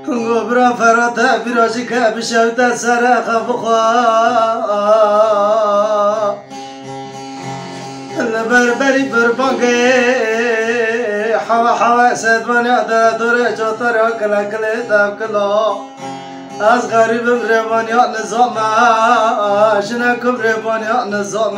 برا فراتا براجی که بشوت سر خفخوا البربری بربانگه حوا سدوانی در دوره جوتر کلا کلی دب کلا از غریبم روانی نظام شنکم روانی نظام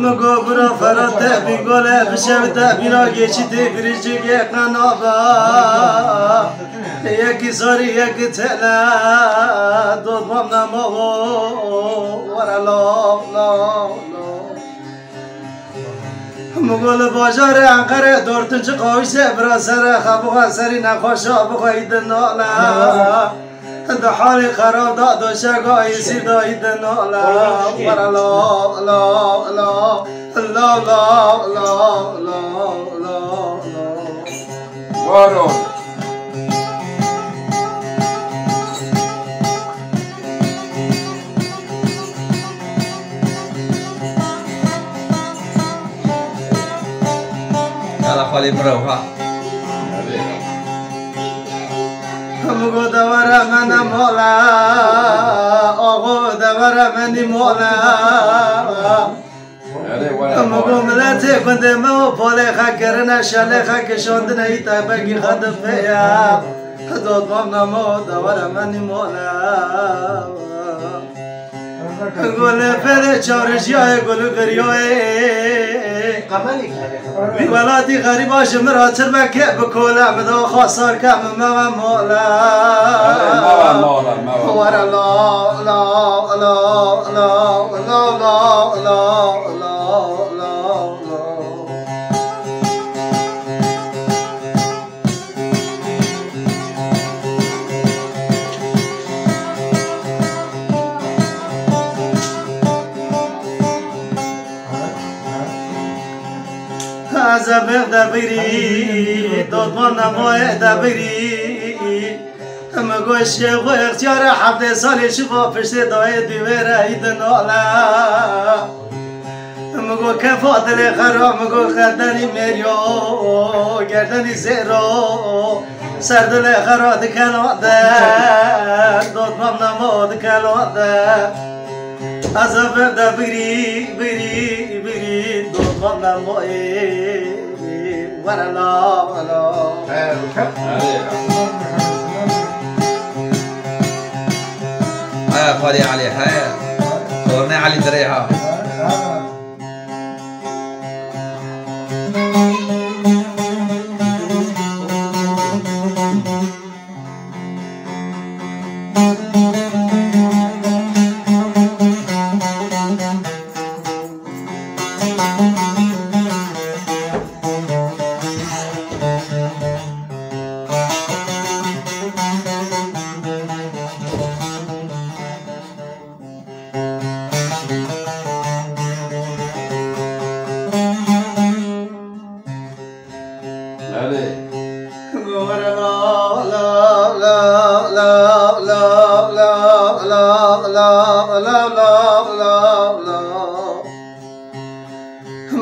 مگو برا فرات بیگوله بشوت بیرا گیچی تگریجی که قنابا یکی ساری یکی تلا دود بام نمو ورا لا مگول بازار انقره دورتون چه قویسه برا سر خبوها سری نخوشا بخواهید نالا ده حالي خراب داد و شگاه یسی داید نالا ورا لا وارو يلا خالي بروها مگو دوره من مولا آقا دوره منی مولا مگو ملتی کنده مو پاله خکرن شله خکشاند نیتا بگی خد پیا داد بام نمو دوره منی مولا گل پل چارشی های گل گریای ولادي غريب اجمر تربك بكولا مذا خسر كم ما مولا ورا لا زبق دبیری دادمان نمای دبیری مگو شیخ و اختیار 7 سالی شفا پشت دای دیوره اید نالا مگو کفا دل خرا مگو خردنی میریو گردنی زیرو سر دل خرا دکلاده دادمان نما دکلاده از زبق بری دادمان نمای ورا لا هيا خالي علي هيا صورنا علي دريها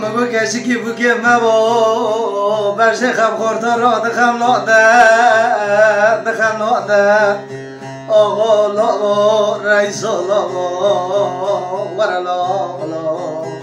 مگو کسی کی بگه مبا برشه خم خورتا را دخم لاده آقا لا رئیس لا ورا لا